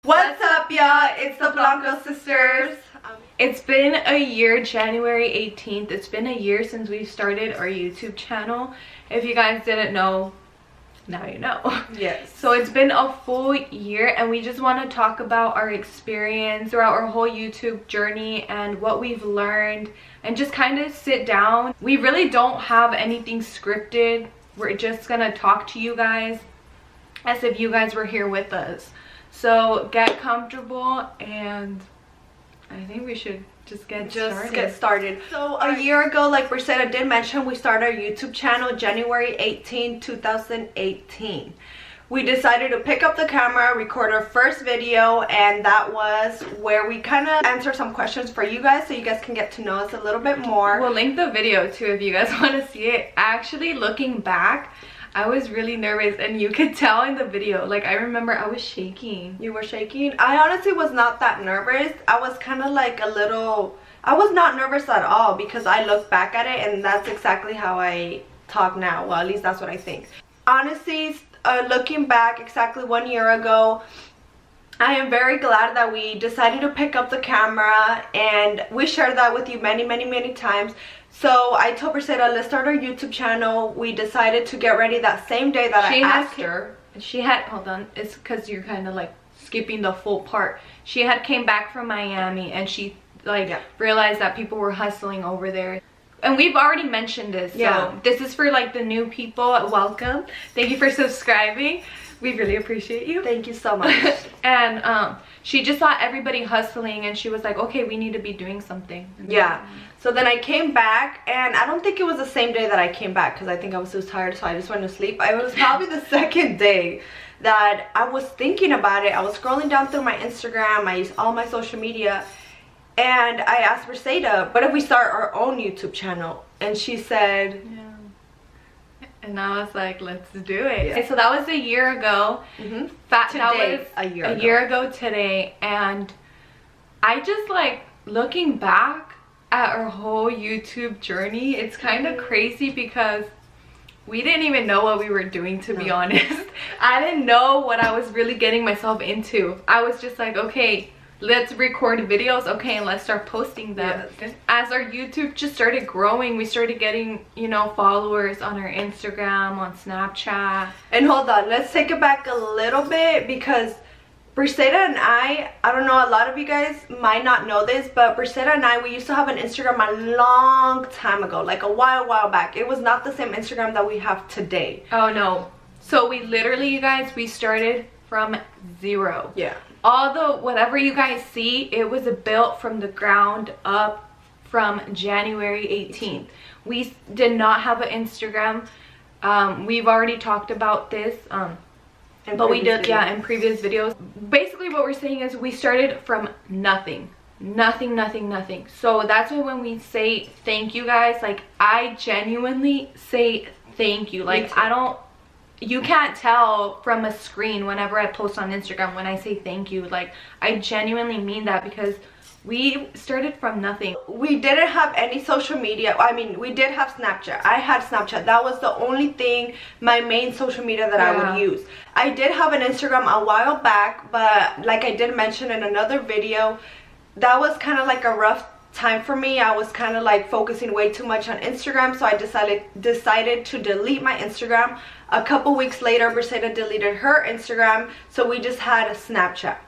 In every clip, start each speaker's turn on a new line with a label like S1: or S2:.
S1: What's up, y'all? It's the Blanco sisters.
S2: It's been a year, January 18th. It's been a year since we started our YouTube channel. If you guys didn't know, now you know.
S1: Yes.
S2: So it's been a full year and we just want to talk about our experience throughout our whole YouTube journey and what we've learned and just kind of sit down. We really don't have anything scripted. We're just gonna talk to you guys as if you guys were here with us. So get comfortable, and I think we should just get started.
S1: So a year ago, like Brissetta did mention, we started our YouTube channel January 18, 2018. We decided to pick up the camera, record our first video, and that was where we kind of answer some questions for you guys so you guys can get to know us a little bit more.
S2: We'll link the video too if you guys want to see it. Actually, looking back, I was really nervous and you could tell in the video. Like, I remember I was shaking.
S1: You were shaking? I honestly was not that nervous. I was kind of like I was not nervous at all because I look back at it and that's exactly how I talk now. Well, at least that's what I think. Honestly, looking back exactly 1 year ago, I am very glad that we decided to pick up the camera, and we shared that with you many times. So I told Brissetta, let's start our YouTube channel. We decided to get ready that same day that I asked her.
S2: She had, hold on, it's because you're kind of like skipping the full part. She had came back from Miami and she realized that people were hustling over there. And we've already mentioned this, so this is for like the new people. Welcome. Thank you for subscribing. We really appreciate you.
S1: Thank you so much.
S2: And she just saw everybody hustling and she was like, okay, we need to be doing something.
S1: Yeah. So then I came back, and I don't think it was the same day that I came back because I think I was so tired, so I just went to sleep. It was probably the second day that I was thinking about it. I was scrolling down through my Instagram, all my social media, and I asked Brissetta, what if we start our own YouTube channel? And she said,
S2: yeah. And I was like, let's do it. Okay, so that was a year ago. That was a year ago today. And I just like looking back at our whole YouTube journey, it's kind of crazy because we didn't even know what we were doing, to be honest. I didn't know what I was really getting myself into. I was just like, okay, let's record videos, okay, and let's start posting them. Yes. As our YouTube just started growing, we started getting, you know, followers on our Instagram, on Snapchat.
S1: And hold on, let's take it back a little bit because Brissetta and I don't know, a lot of you guys might not know this, but Brissetta and I, we used to have an Instagram a long time ago, like a while back. It was not the same Instagram that we have today.
S2: Oh no. So we literally, you guys, we started from zero.
S1: Yeah.
S2: All the whatever you guys see, it was built from the ground up from January 18th. We did not have an Instagram. We've already talked about this, but we did videos. In previous videos. Basically what we're saying is we started from nothing. Nothing. So that's why when we say thank you guys, like I genuinely say thank you. Like you can't tell from a screen whenever I post on Instagram when I say thank you. Like, I genuinely mean that because we started from nothing. We didn't have any social media. I mean, we did have Snapchat. I had Snapchat. That was the only thing, my main social media that I would use. I did have an Instagram a while back, but like I did mention in another video, that was kind of like a rough time for me. I was kind of like focusing way too much on Instagram, so I decided to delete my Instagram. A couple weeks later, Brissetta deleted her Instagram, so we just had a Snapchat.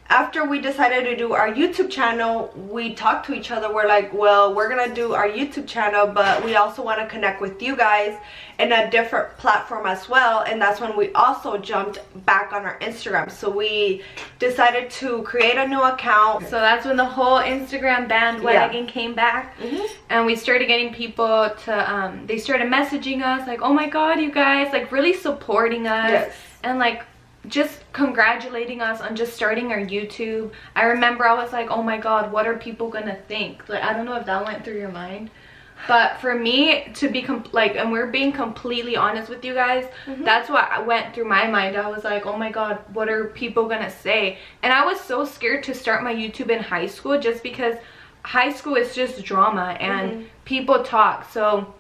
S2: After we decided to do our YouTube channel, we talked to each other. We're like, well, we're gonna do our YouTube channel, but we also want to connect with you guys in a different platform as well. And that's when we also jumped back on our Instagram. So we decided to create a new account. So that's when the whole Instagram bandwagon came back. And we started getting people to, they started messaging us like, oh my God, you guys, like really supporting us. And like, just congratulating us on just starting our YouTube. I remember I was like, oh my God, what are people gonna think? Like, I don't know if that went through your mind, but for me to be and we're being completely honest with you guys, that's what went through my mind. I was like, oh my God, what are people gonna say? And I was so scared to start my YouTube in high school just because high school is just drama and people talk. So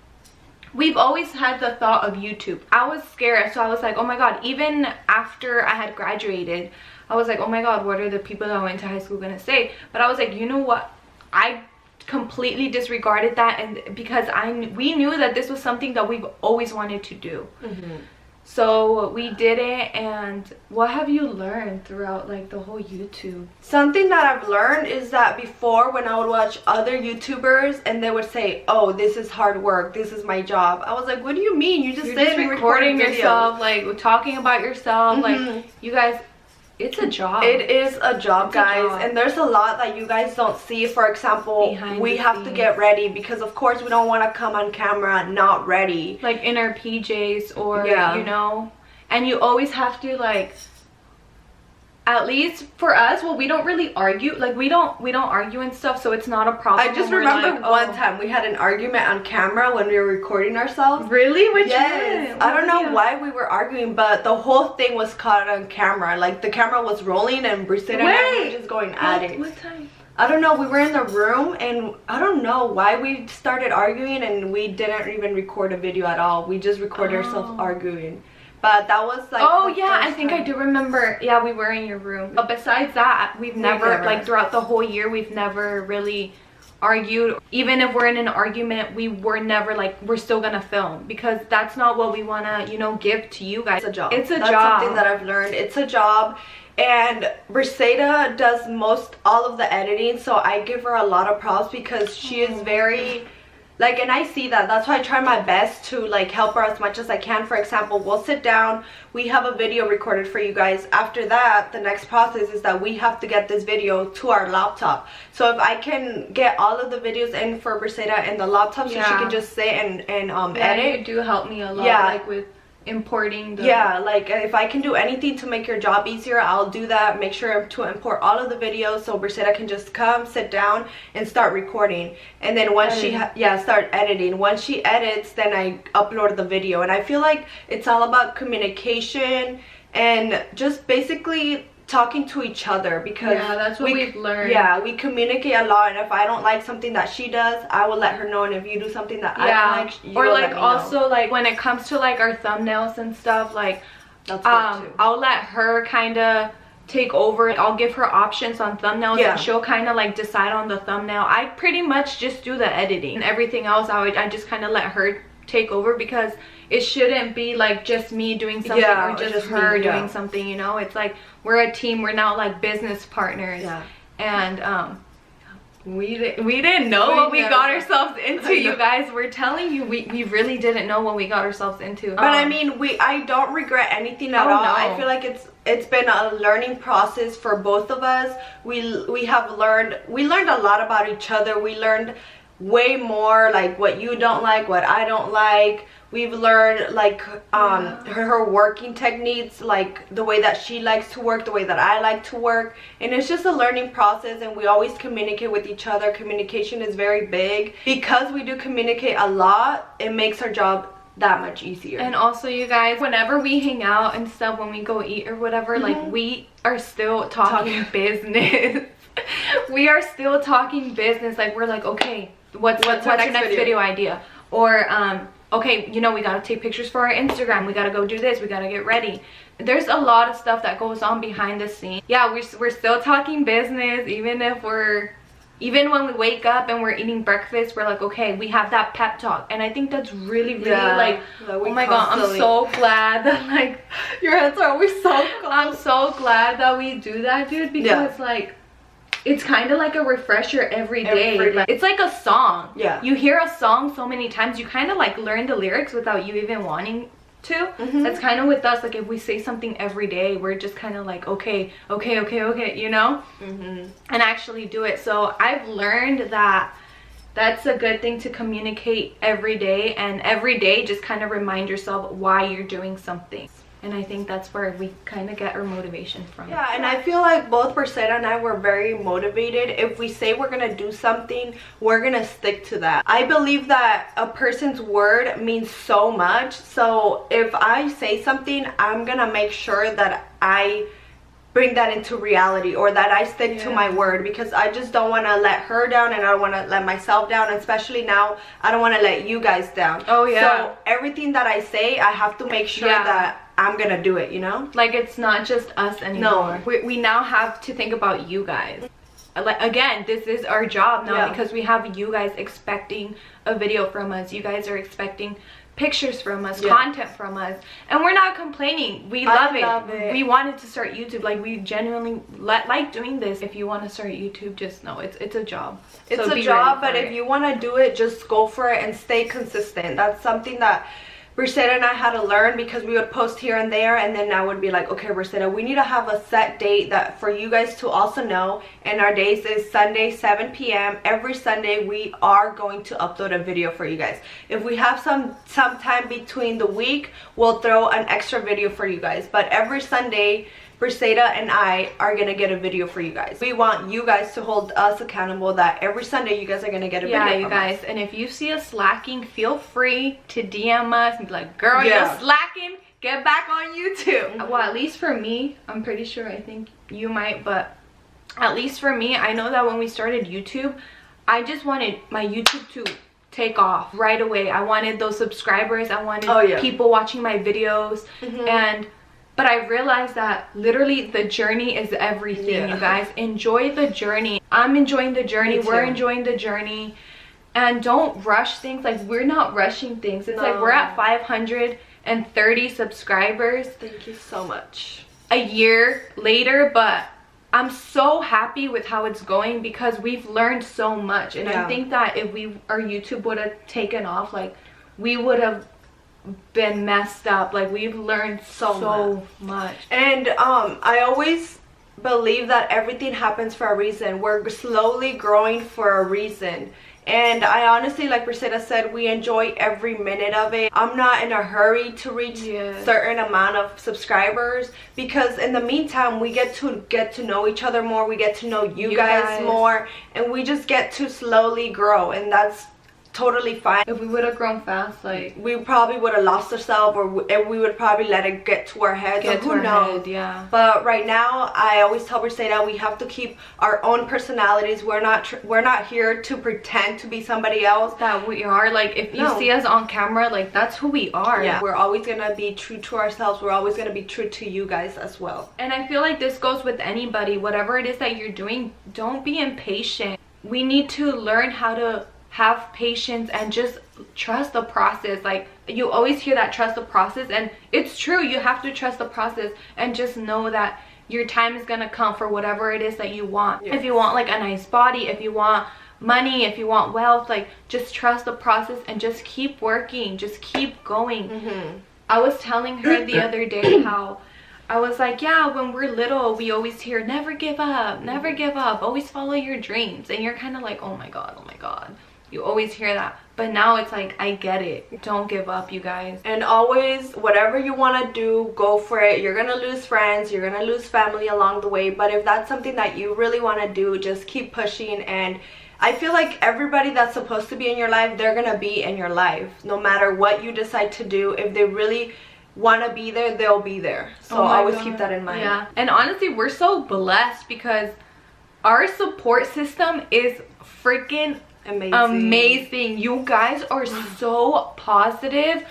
S2: we've always had the thought of YouTube. I was scared, so I was like, oh my God, even after I had graduated, I was like, oh my god, what are the people that I went to high school gonna say? But I was like, you know what, I completely disregarded that, and because we knew that this was something that we've always wanted to do. So we did it. And what have you learned throughout like the whole YouTube?
S1: Something that I've learned is that before, when I would watch other YouTubers and they would say, oh, this is hard work, this is my job, I was like, what do you mean? You're just
S2: recording yourself, like talking about yourself. Like, you guys, it's a job.
S1: It is a job, guys. And there's a lot that you guys don't see. For example, we have to get ready because of course we don't want to come on camera not ready,
S2: like in our PJs or you know. And you always have to, like, at least for us, well, we don't really argue, like we don't argue and stuff, so it's not a problem.
S1: I just remember like, one time we had an argument on camera when we were recording ourselves.
S2: Really?
S1: Yes. I don't know why we were arguing, but the whole thing was caught on camera. Like, the camera was rolling and Brissette and I were just going at it.
S2: What time?
S1: I don't know, we were in the room and I don't know why we started arguing, and we didn't even record a video at all. We just recorded ourselves arguing. But that was like,
S2: oh yeah, I think I do remember. Yeah, we were in your room. But besides that, we've never, like throughout the whole year, we've never really argued. Even if we're in an argument, we were never like, we're still gonna film, because that's not what we want to, you know, give to you guys.
S1: It's a job.
S2: It's
S1: That's something that I've learned. It's a job. And Brissette does all of the editing, so I give her a lot of props because she is very, like, and I see that. That's why I try my best to like help her as much as I can. For example, we'll sit down, we have a video recorded for you guys. After that, the next process is that we have to get this video to our laptop. So if I can get all of the videos in for Brissette in the laptop, so she can just sit and edit.
S2: You do help me a lot, like with importing the
S1: like if I can do anything to make your job easier, I'll do that. Make sure to import all of the videos so Brissette can just come, sit down and start recording. And then once she start editing. Once she edits, then I upload the video. And I feel like it's all about communication and just basically talking to each other, because
S2: that's what we've learned.
S1: We communicate a lot, and if I don't like something that she does, I will let her know, and if you do something that I don't like, you will let me
S2: also
S1: know.
S2: Like when it comes to like our thumbnails and stuff, like
S1: that's good too.
S2: I'll let her kind of take over. I'll give her options on thumbnails, and she'll kind of like decide on the thumbnail. I pretty much just do the editing, and everything else I just kind of let her take over, because it shouldn't be like just me doing something or just her doing something, you know. It's like we're a team. We're not like business partners. And we didn't know what we got ourselves into, you guys. We're telling you, we really didn't know what we got ourselves into.
S1: But I mean, I don't regret anything at all. I feel like it's been a learning process for both of us. We learned a lot about each other. We learned way more, like what you don't like, what I don't like. We've learned like her working techniques, like the way that she likes to work, the way that I like to work. And it's just a learning process, and we always communicate with each other. Communication is very big. Because we do communicate a lot, it makes our job that much easier.
S2: And also, you guys, whenever we hang out and stuff, when we go eat or whatever, like we are still talking business. We are still talking business. Like, we're like, okay, what's your next video idea? Or okay, you know, we gotta take pictures for our Instagram, we gotta go do this, we gotta get ready. There's a lot of stuff that goes on behind the scenes. Yeah, we're still talking business. Even when we wake up and we're eating breakfast, we're like, okay, we have that pep talk. And I think that's really like, oh my god, I'm so glad that, like,
S1: your hands are always so cold.
S2: I'm so glad that we do that, dude, because like, it's kind of like a refresher every day. Like, it's like a song. You hear a song so many times, you kind of like learn the lyrics without you even wanting to. That's kind of with us. Like, if we say something every day, we're just kind of like, okay, you know, and actually do it. So I've learned that that's a good thing to communicate every day, and every day just kind of remind yourself why you're doing something. And I think that's where we kind of get our motivation from.
S1: Yeah, and I feel like both Brissette and I were very motivated. If we say we're going to do something, we're going to stick to that. I believe that a person's word means so much. So if I say something, I'm going to make sure that I bring that into reality, or that I stick to my word, because I just don't want to let her down, and I don't want to let myself down, especially now I don't want to let you guys down. So everything that I say, I have to make sure that I'm gonna do it, you know?
S2: Like, it's not just us anymore. No. We now have to think about you guys. Like, again, this is our job now, because we have you guys expecting a video from us. You guys are expecting pictures from us, content from us, and we're not complaining. We love it. We wanted to start YouTube. Like, we genuinely like doing this. If you want to start YouTube, just know it's a job.
S1: It's a job, but if you want to do it, just go for it and stay consistent. That's something that Brissetta and I had to learn, because we would post here and there, and then I would be like, okay, Brissetta, we need to have a set date that for you guys to also know, and our days is Sunday 7 p.m. every Sunday. We are going to upload a video for you guys. If we have some time between the week, we'll throw an extra video for you guys, but every Sunday Brissetta and I are gonna get a video for you guys. We want you guys to hold us accountable that every Sunday you guys are gonna get a video from
S2: you guys. And if you see us slacking, feel free to DM us and be like, girl, you're slacking, get back on YouTube. Well, at least for me, I'm pretty sure, I think you might, but at least for me, I know that when we started YouTube, I just wanted my YouTube to take off right away. I wanted those subscribers, I wanted people watching my videos, but I realized that literally the journey is everything, you guys. Enjoy the journey. I'm enjoying the journey. We're enjoying the journey. And don't rush things. Like, we're not rushing things. It's like we're at 530 subscribers.
S1: Thank you so much.
S2: A year later, but I'm so happy with how it's going, because we've learned so much. And I think that if our YouTube would have taken off, like, we would have been messed up. Like, we've learned so much.
S1: And I always believe that everything happens for a reason. We're slowly growing for a reason, and I honestly, like Brissetta said, we enjoy every minute of it. I'm not in a hurry to reach a certain amount of subscribers, because in the meantime we get to know each other more, we get to know you guys more, and we just get to slowly grow, and that's totally fine.
S2: If we would have grown fast, like,
S1: we probably would have lost ourselves, or we would probably let it get to our heads. Who knows? But right now, I always tell Brissetta, we have to keep our own personalities. We're not here to pretend to be somebody else.
S2: That we are. Like, if you see us on camera, like, that's who we are.
S1: We're always gonna be true to ourselves. We're always gonna be true to you guys as well.
S2: And I feel like this goes with anybody. Whatever it is that you're doing, don't be impatient. We need to learn how to have patience and just trust the process. Like, you always hear that, trust the process, and it's true. You have to trust the process and just know that your time is gonna come for whatever it is that you want. If you want like a nice body, if you want money, if you want wealth, like, just trust the process and just keep working, just keep going. I was telling her the other day how I was like, yeah, when we're little, we always hear, never give up, always follow your dreams. And you're kind of like, oh my god, you always hear that. But now it's like, I get it. Don't give up, you guys.
S1: And always, whatever you want to do, go for it. You're gonna lose friends, you're gonna lose family along the way, but if that's something that you really want to do, just keep pushing. And I feel like everybody that's supposed to be in your life, they're gonna be in your life, no matter what you decide to do. If they really want to be there, they'll be there. So always keep that in mind.
S2: And honestly, we're so blessed, because our support system is freaking amazing. You guys are so positive.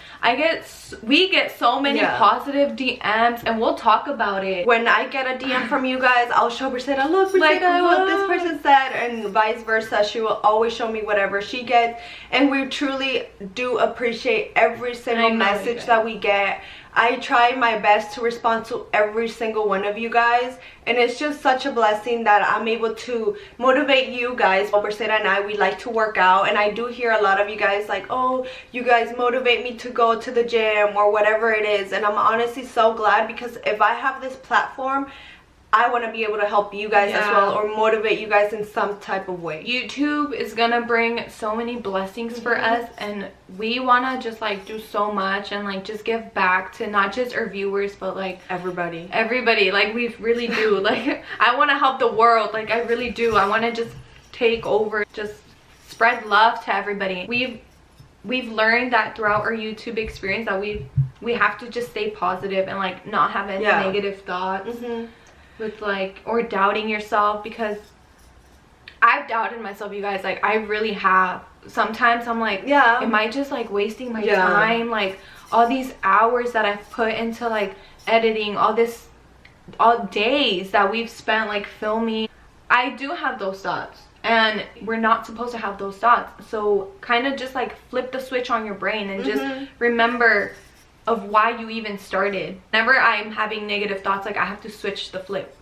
S2: We get so many positive DMs, and we'll talk about it.
S1: When I get a DM from you guys, I'll show Brissetta, look, Brissetta, what this person said, and vice versa. She will always show me whatever she gets, and we truly do appreciate every single message that we get. I try my best to respond to every single one of you guys, and it's just such a blessing that I'm able to motivate you guys. Brissetta and I, we like to work out, and I do hear a lot of you guys like, oh, you guys motivate me to go to the gym or whatever it is, and I'm honestly so glad, because if I have this platform, I want to be able to help you guys as well, or motivate you guys in some type of way.
S2: YouTube is gonna bring so many blessings for us, and we want to just like do so much and like just give back to not just our viewers, but like everybody. Like, we really do. Like, I want to help the world. Like, I really do. I want to just take over, just spread love to everybody. We've learned that throughout our YouTube experience that we have to just stay positive and like not have any negative thoughts. With like, or doubting yourself, because I've doubted myself, you guys. Like, I really have. Sometimes I'm like,
S1: yeah,
S2: am I just like wasting my time? Like, all these hours that I've put into like editing, all days that we've spent like filming. I do have those thoughts, and we're not supposed to have those thoughts. So kind of just like flip the switch on your brain and just remember of why you even started. Whenever I'm having negative thoughts, like, I have to switch the flip.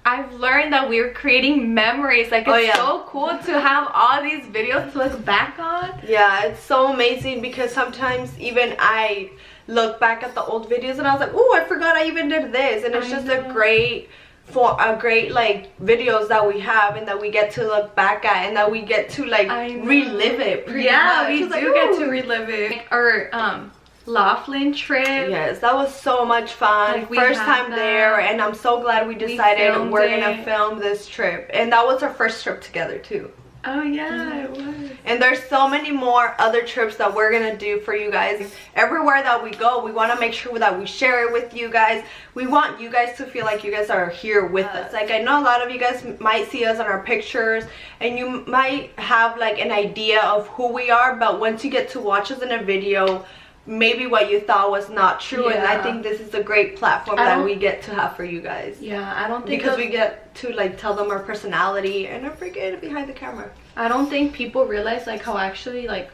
S2: I've learned that we're creating memories. Like, it's so cool to have all these videos to look back on.
S1: Yeah, it's so amazing, because sometimes even I look back at the old videos and I was like, oh, I forgot I even did this. And it's just a great like videos that we have, and that we get to look back at, and that we get to like relive it pretty much.
S2: We do get to relive it. Like, our Laughlin trip.
S1: Yes, that was so much fun. Like, first time there, and I'm so glad we decided we're gonna film this trip. And that was our first trip together too.
S2: Oh yeah, it was. And
S1: there's so many more other trips that we're gonna do for you guys. Everywhere that we go, we want to make sure that we share it with you guys. We want you guys to feel like you guys are here with us. Like, I know a lot of you guys might see us on our pictures, and you might have like an idea of who we are, but once you get to watch us in a video, maybe what you thought was not true. And I think this is a great platform that we get to have for you guys.
S2: Yeah, I don't think,
S1: because we get to like tell them our personality and everything behind the camera.
S2: I don't think people realize like how actually like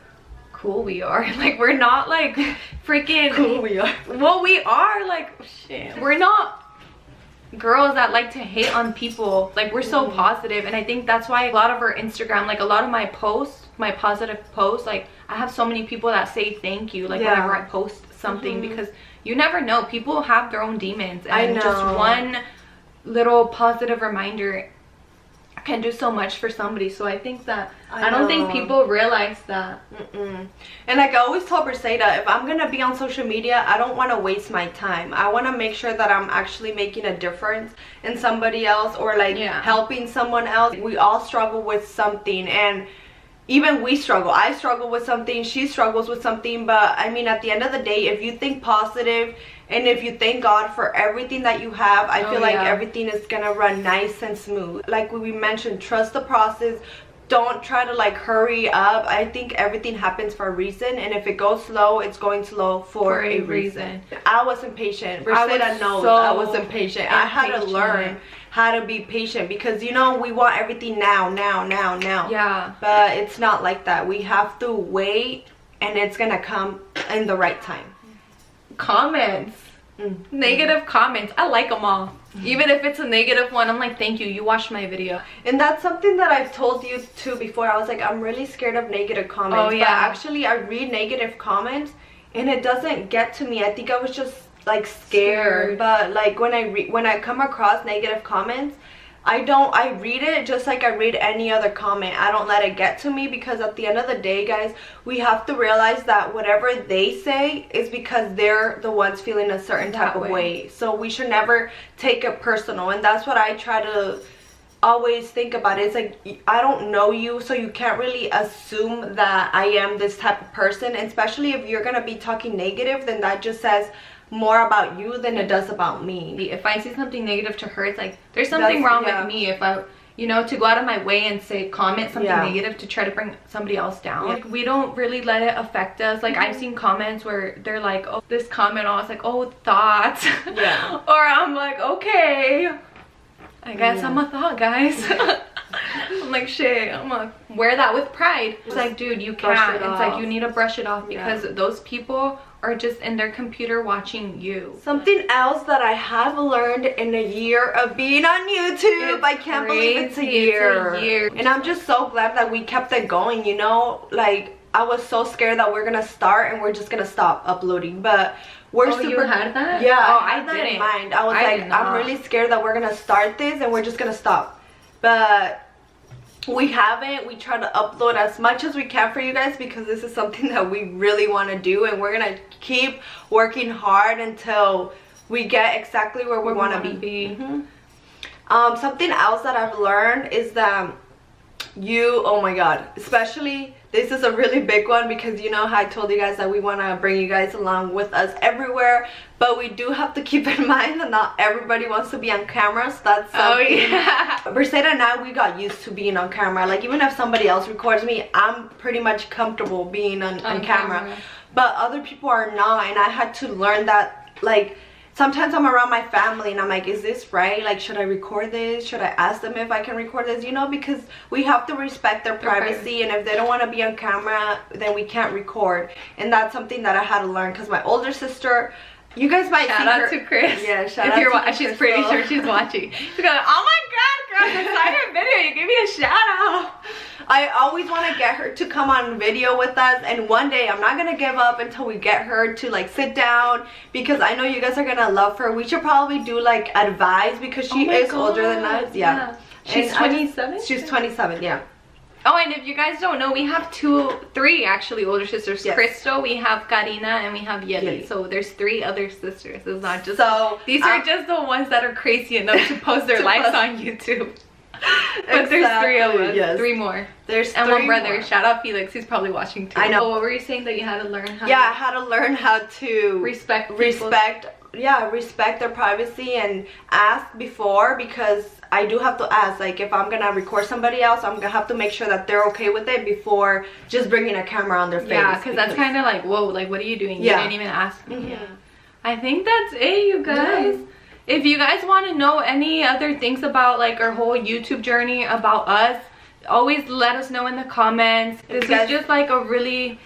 S2: cool we are. Like, we're not like freaking
S1: cool we are.
S2: Well, we are like, shit, we're not girls that like to hate on people. Like, we're so positive, and I think that's why a lot of our Instagram, like a lot of my posts, my positive posts, like I have so many people that say thank you, like whenever I post something, because you never know, people have their own demons, and just one little positive reminder can do so much for somebody. So I think that I don't think people realize that.
S1: And like I always tell Briseida, if I'm gonna be on social media, I don't want to waste my time. I want to make sure that I'm actually making a difference in somebody else, or like helping someone else. We all struggle with something, and even we struggle. I struggle with something, she struggles with something, but I mean, at the end of the day, if you think positive and if you thank God for everything that you have, I feel like everything is gonna run nice and smooth. Like we mentioned, trust the process. Don't try to like hurry up. I think everything happens for a reason, and if it goes slow, it's going slow for a reason. I was impatient. Briseida knows I was impatient. I had to learn how to be patient, because you know, we want everything now.
S2: Yeah,
S1: but it's not like that. We have to wait, and it's gonna come in the right time.
S2: Comments, negative comments, I like them all. Even if it's a negative one, I'm like, thank you, you watched my video.
S1: And that's something that I've told you too before. I was like, I'm really scared of negative comments. But actually I read negative comments and it doesn't get to me. I think I was just like scared. But like when I come across negative comments, I read it just like I read any other comment. I don't let it get to me, because at the end of the day, guys, we have to realize that whatever they say is because they're the ones feeling a certain type of way. So we should never take it personal, and that's what I try to always think about. It's like, I don't know you, so you can't really assume that I am this type of person, and especially if you're gonna be talking negative, then that just says more about you than it does about me. If
S2: I see something negative to her, it's like there's something wrong with me. If I, you know, to go out of my way and say comment something negative to try to bring somebody else down. Like, we don't really let it affect us. Like I've seen comments where they're like, oh, this comment, I was like, oh, thoughts. Or I'm like, okay, I guess I'm a thought, guys. I'm like, shit, I'm gonna wear that with pride. It's like, dude, you can't. It's like, you need to brush it off, because those people are just in their computer watching you. Something else that I have learned in a year of being on YouTube, I can't believe it's a year. And I'm just so glad that we kept it going, you know? Like, I was so scared that we're gonna start and we're just gonna stop uploading, but we're super. You had that? Yeah, I had that in mind. I was like, I'm really scared that we're gonna start this and we're just gonna stop. But we haven't. We try to upload as much as we can for you guys, because this is something that we really want to do, and we're gonna keep working hard until we get exactly where we want to be. Something else that I've learned is that oh my god, especially
S1: this is a really big one because you know how I told you guys that we want to bring you guys along with us everywhere, but we do have to keep in mind that not everybody wants to be on camera. So that's something. Briseida and I, we got used to being on camera. Like even if somebody else records me, I'm pretty much comfortable being on camera. But other people are not, and I had to learn that. Like sometimes I'm around my family and I'm like, is this right? Like, should I record this? Should I ask them if I can record this? You know, because we have to respect their privacy, and if they don't want to be on camera, then we can't record. And that's something that I had to learn because my older sister, you guys might
S2: shout out to Chris.
S1: Yeah, shout out to Chris.
S2: She's pretty sure she's watching. She's going, oh my god, girl, the silent video, you give me a shout out.
S1: I always want to get her to come on video with us, and one day I'm not gonna give up until we get her to like sit down, because I know you guys are gonna love her. We should probably do like advice because she is older than us. Yeah.
S2: She's 27.
S1: She's 27. Yeah.
S2: Oh, and if you guys don't know, we have three actually older sisters.
S1: Yes.
S2: Crystal, we have Karina, and we have Yari. So there's 3 other sisters. It's not just these are just the ones that are crazy enough to post their lives on YouTube. But there's 3 of us. Yes. 3 more.
S1: There's
S2: and
S1: 3
S2: one brother.
S1: More.
S2: Shout out Felix. He's probably watching too.
S1: I know.
S2: Oh, what were you saying that you had to learn how?
S1: Yeah, I had to learn how to
S2: respect
S1: their privacy and ask before, because I do have to ask. Like if I'm gonna record somebody else, I'm gonna have to make sure that they're okay with it before just bringing a camera on their face.
S2: Yeah, because that's kind of like, whoa, like what are you doing?
S1: Yeah.
S2: You didn't even ask me. Yeah. I think that's it, you guys. Yeah. If you guys want to know any other things about like our whole YouTube journey, about us, always let us know in the comments. This is just like a really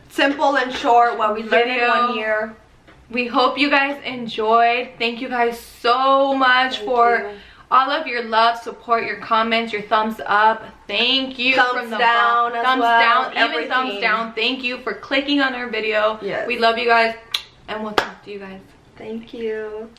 S1: simple and short what we learned in 1 year.
S2: We hope you guys enjoyed. Thank you guys so much for all of your love, support, your comments, your thumbs up. Thank you.
S1: Thumbs down,
S2: thumbs down, even thumbs down. Thank you for clicking on our video.
S1: Yes.
S2: We love you guys, and we'll talk to you guys.
S1: Thank you.